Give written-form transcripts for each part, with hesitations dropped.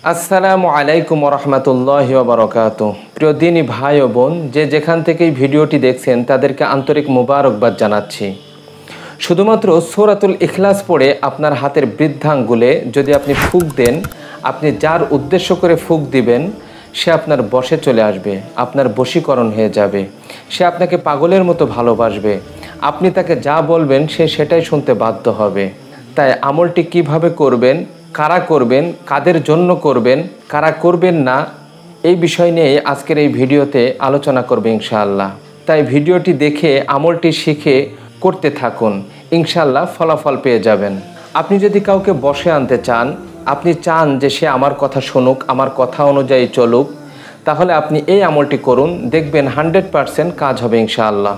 আসসালামু আলাইকুম রহমতুল্লাহি ওয়া বারাকাতুহু। প্রিয় দিনী ভাই ও বোন, যে যেখান থেকেই ভিডিওটি দেখছেন তাদেরকে আন্তরিক মোবারকবাদ জানাচ্ছি। শুধুমাত্র সূরাতুল ইখলাস পড়ে আপনার হাতের বৃদ্ধাঙ্গুলে যদি আপনি ফুঁক দেন, আপনি যার উদ্দেশ্য করে ফুঁক দিবেন সে আপনার বশে চলে আসবে, আপনার বশীকরণ হয়ে যাবে, সে আপনাকে পাগলের মতো ভালোবাসবে। আপনি তাকে যা বলবেন সে সেটাই শুনতে বাধ্য হবে। তাই আমলটি কিভাবে করবেন, কারা করবেন, কাদের জন্য করবেন, কারা করবেন না, এই বিষয় নিয়ে আজকের এই ভিডিওতে আলোচনা করবে ইনশাআল্লাহ। তাই ভিডিওটি দেখে আমলটি শিখে করতে থাকুন, ইনশাআল্লাহ ফলাফল পেয়ে যাবেন। আপনি যদি কাউকে বশে আনতে চান, আপনি চান যে সে আমার কথা শুনুক, আমার কথা অনুযায়ী চলুক, তাহলে আপনি এই আমলটি করুন, দেখবেন 100% কাজ হবে ইনশাআল্লাহ।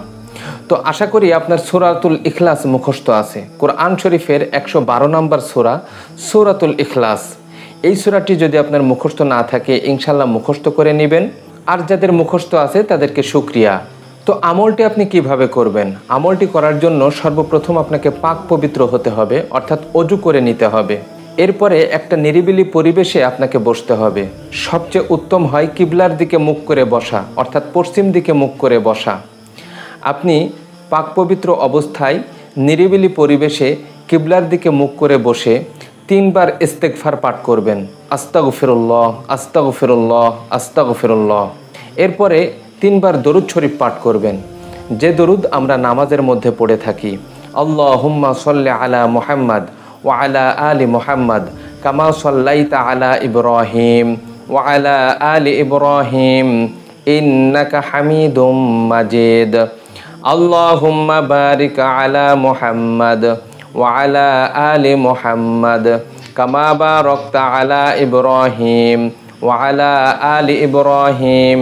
তো আশা করি আপনার সূরাতুল ইখলাস মুখস্থ আছে। কোরআন শরীফের 112 নম্বর সূরা সূরাতুল ইখলাস। এই সূরাটি যদি আপনার মুখস্থ না থাকে ইনশাআল্লাহ মুখস্থ করে নেবেন, আর যাদের মুখস্থ আছে তাদেরকে শুকরিয়া। তো আমলটি আপনি কিভাবে করবেন? আমলটি করার জন্য সর্বপ্রথম আপনাকে পাক পবিত্র হতে হবে, অর্থাৎ ওযু করে নিতে হবে। এরপরে একটা নিরিবিলি পরিবেশে আপনাকে বসতে হবে। সবচেয়ে উত্তম হয় কিবলার দিকে মুখ করে বসা, অর্থাৎ পশ্চিম দিকে মুখ করে বসা। আপনি পাক পবিত্র অবস্থায় নিরিবিলি পরিবেশে কিবলার দিকে মুখ করে বসে 3 বার ইস্তেগফার পাঠ করবেন। আস্তাগফিরুল্লাহ, আস্তাগফিরুল্লাহ, আস্তাগফিরুল্লাহ। এরপরে 3 বার দরুদ শরীফ পাঠ করবেন, যে দরুদ আমরা নামাজের মধ্যে পড়ে থাকি। আল্লাহুম্মা সাল্লি আলা মুহাম্মাদ ওয়া আলা আলি মুহাম্মাদ কামা সাল্লাইতা আলা ইব্রাহিম ওয়া আলা আলি ইব্রাহিম ইন্নাকা হামিদুম মাজিদ। আল্লাহুম্মা বারিক আলা মুহাম্মাদ ওয়া আলা আলি মুহাম্মাদ কামা বারাকতা আলা ইব্রাহিম ওয়া আলা আলি ইব্রাহিম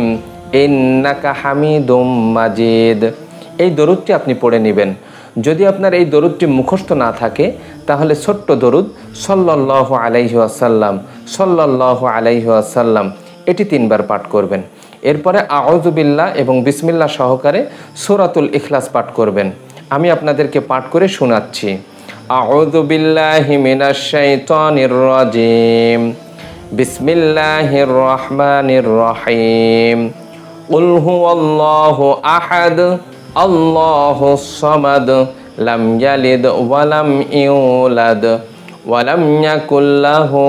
ইন্নাকা হামিদুম মাজিদ। এই দরুদটি আপনি পড়ে নেবেন। যদি আপনার এই দরুদটি মুখস্থ না থাকে তাহলে ছোট্ট দরুদ সাল্লাল্লাহু আলাইহি ওয়াসাল্লাম, সাল্লাল্লাহু আলাইহি ওয়াসাল্লাম, এটি 3 বার পাঠ করবেন। এরপরে আউযু বিল্লাহ এবং বিসমিল্লাহ সহকারে সূরাতুল ইখলাস পাঠ করবেন। আমি আপনাদেরকে পাঠ করে শোনাচ্ছি। আউযু বিল্লাহি মিনাশ শাইতানির রাজিম, বিসমিল্লাহির রহমানির রহিম। কুল হুয়াল্লাহু আহাদ, আল্লাহুস সামাদ, লাম ইয়ালিদ ওয়া লাম ইউলাদ ওয়া লাম ইয়াকুল লাহু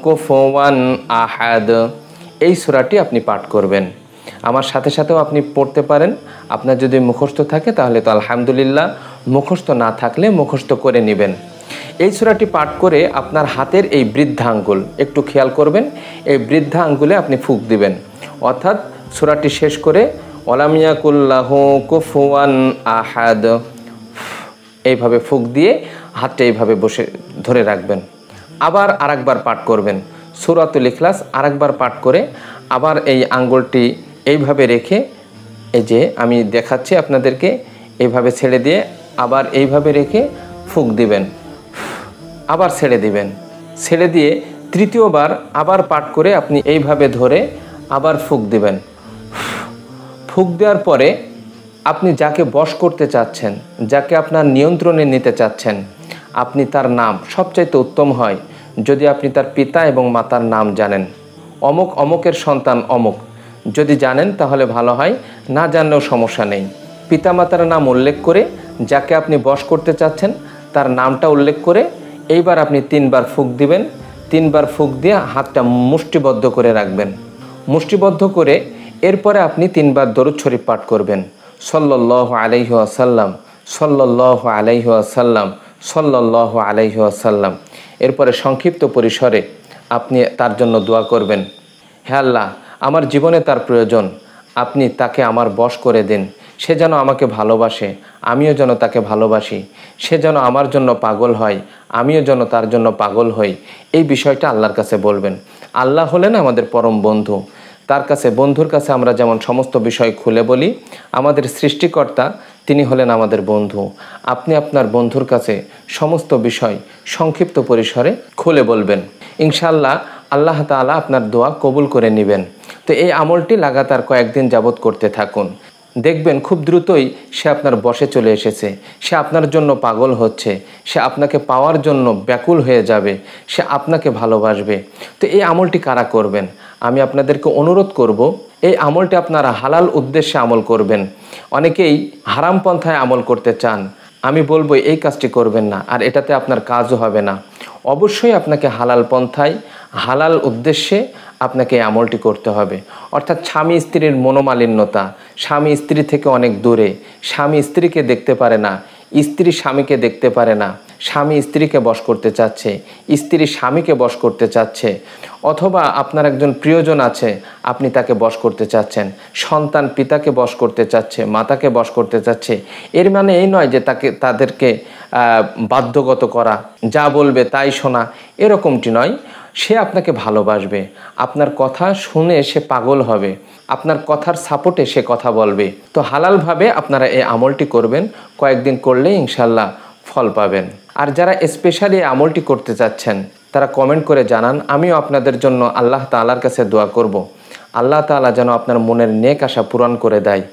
কুফুয়ান আহাদ। এই সূরাটি আপনি পাঠ করবেন। আমার সাথে সাথেও আপনি পড়তে পারেন। আপনার যদি মুখস্থ থাকে তাহলে তো আলহামদুলিল্লাহ, মুখস্থ না থাকলে মুখস্থ করে নেবেন। এই সূরাটি পাঠ করে আপনার হাতের এই বৃদ্ধা আঙ্গুল একটু খেয়াল করবেন, এই বৃদ্ধা আঙ্গুলে আপনি ফুঁক দিবেন, অর্থাৎ সূরাটি শেষ করে ওয়ালাম ইয়াকুল লাহু কুফুয়ান আহাদ, এইভাবে ফুঁক দিয়ে হাতটা এইভাবে বসে ধরে রাখবেন। আবার আরেকবার পাঠ করবেন সূরাতুল ইখলাস, আরেকবার পাঠ করে আবার এই আঙ্গুলটি এইভাবে রেখে, এই যে আমি দেখাচ্ছি আপনাদেরকে, এইভাবে ছেড়ে দিয়ে আবার এইভাবে রেখে ফুঁক দিবেন, আবার ছেড়ে দিবেন, ছেড়ে দিয়ে তৃতীয়বার আবার পাঠ করে আপনি এইভাবে ধরে আবার ফুঁক দিবেন। ফুঁক দেওয়ার পরে আপনি যাকে বশ করতে চাচ্ছেন, যাকে আপনার নিয়ন্ত্রণে নিতে চাচ্ছেন, আপনি তার নাম, সবচাইতে উত্তম হয় যদি আপনি তার পিতা এবং মাতার নাম জানেন। অমুক অমুকের সন্তান অমুক যদি জানেন তাহলে ভালো হয়, না জানলেও সমস্যা নেই। পিতামাতার নাম উল্লেখ করে যাকে আপনি বশ করতে চাচ্ছেন তার নামটা উল্লেখ করে এইবার আপনি 3 বার ফুঁক দিবেন। 3 বার ফুঁক দিয়ে হাতটা মুষ্টিবদ্ধ করে রাখবেন। মুষ্টিবদ্ধ করে এরপরে আপনি 3 বার দরুদ শরীফ পাঠ করবেন। সাল্লাল্লাহু আলাইহি ওয়াসাল্লাম, সাল্লাল্লাহু আলাইহি ওয়াসাল্লাম, সাল্লাল্লাহু আলাইহি ওয়াসাল্লাম। এরপরে সংক্ষিপ্ত পরিসরে আপনি তার জন্য দোয়া করবেন। হে আল্লাহ, আমার জীবনে তার প্রয়োজন, আপনি তাকে আমার বশ করে দিন। সে যেন আমাকে ভালোবাসে, আমিও যেন তাকে ভালোবাসি। সে যেন আমার জন্য পাগল হয়, আমিও যেন তার জন্য পাগল হই। এই বিষয়টা আল্লাহর কাছে বলবেন। আল্লাহ হলেন আমাদের পরম বন্ধু। তার কাছে, বন্ধুর কাছে আমরা যেমন সমস্ত বিষয় খুলে বলি, আমাদের সৃষ্টিকর্তা তিনি হলেন আমাদের বন্ধু। আপনি আপনার বন্ধুর কাছে সমস্ত বিষয় সংক্ষিপ্ত পরিসরে খুলে বলবেন। ইনশাআল্লাহ আল্লাহ তাআলা আপনার দোয়া কবুল করে নেবেন। তো এই আমলটি লাগাতার কয়েকদিন যাবত করতে থাকুন। দেখবেন খুব দ্রুতই সে আপনার বশে চলে এসেছে, সে আপনার জন্য পাগল হচ্ছে, সে আপনাকে পাওয়ার জন্য ব্যাকুল হয়ে যাবে, সে আপনাকে ভালোবাসবে। তো এই আমলটি কারা করবেন? আমি আপনাদেরকে অনুরোধ করব, এই আমলটি আপনারা হালাল উদ্দেশ্যে আমল করবেন। অনেকেই হারাম পন্থায় আমল করতে চান, আমি বলবো এই কাজটি করবেন না, আর এটাতে আপনার কাজও হবে না। অবশ্যই আপনাকে হালাল পন্থায় হালাল উদ্দেশ্যে আপনাকে এই আমলটি করতে হবে। অর্থাৎ স্বামী স্ত্রীর মনোমালিন্যতা, স্বামী স্ত্রী থেকে অনেক দূরে, স্বামী স্ত্রীকে দেখতে পারে না, স্ত্রী স্বামীকে দেখতে পারে না, স্বামী স্ত্রীকে বশ করতে চাচ্ছে, স্ত্রী স্বামীকে বশ করতে চাচ্ছে, অথবা আপনার একজন প্রিয়জন আছে, আপনি তাকে বশ করতে চাচ্ছেন, সন্তান পিতাকে বশ করতে চাচ্ছে, মাতাকে বশ করতে চাচ্ছে। এর মানে এই নয় যে তাদেরকে বাধ্যগত করা, যা বলবে তাই শোনা, এরকমটি নয়। সে আপনাকে ভালোবাসবে, আপনার কথা শুনে সে পাগল হবে, আপনার কথার সাপোর্টে সে কথা বলবে। তো হালালভাবে আপনারা এই আমলটি করবেন, কয়েকদিন করলে ইনশাল্লাহ ফল পাবেন। আর যারা স্পেশালি এই আমলটি করতে চাচ্ছেন তারা কমেন্ট করে জানান, আমিও আপনাদের জন্য আল্লাহ তাআলার কাছে দোয়া করব, আল্লাহ তাআলা যেন আপনার মনের নেক আশা পূরণ করে দেয়।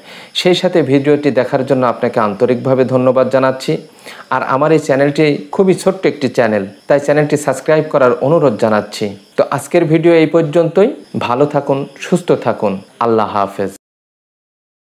সেই সাথে ভিডিওটি দেখার জন্য আপনাকে আন্তরিকভাবে ধন্যবাদ জানাচ্ছি। আর আমার এই চ্যানেলটি খুবই ছোট্ট একটি চ্যানেল, তাই চ্যানেলটি সাবস্ক্রাইব করার অনুরোধ জানাচ্ছি। তো আজকের ভিডিও এই পর্যন্তই। ভালো থাকুন, সুস্থ থাকুন, আল্লাহ হাফেজ।